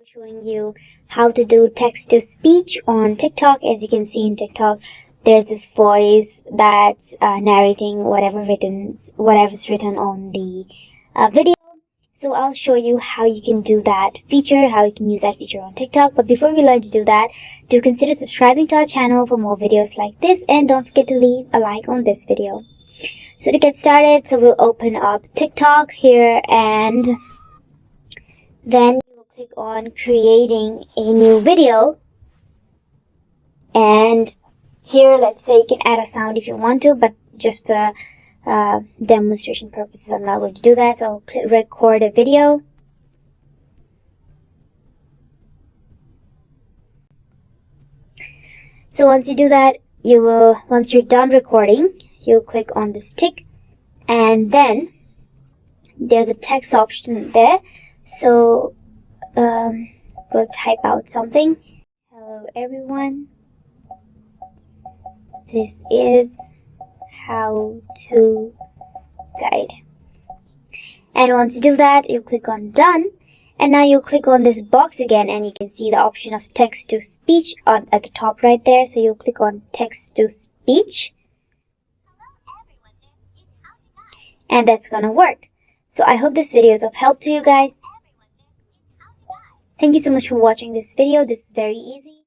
Showing you how to do text to speech on TikTok. As you can see in TikTok, there's this voice that's narrating whatever's written on the video. So I'll show you how you can do that feature, how you can use that feature on TikTok. But before we learn to do that, do consider subscribing to our channel for more videos like this, and don't forget to leave a like on this video. So to get started, we'll open up TikTok here, and then click on creating a new video. And here, let's say you can add a sound if you want to, but just for demonstration purposes, I'm not going to do that. So I'll click record a video. So once you do that, once you're done recording, you'll click on this tick, and then there's a text option there. So we'll type out something. Hello everyone, this is how to guide. And once you do that, you click on done, and now you'll click on this box again, and you can see the option of text to speech at the top right there. So you'll click on text to speech, and that's gonna work. So I hope this video is of help to you guys. Thank you so much for watching this video. This is very easy.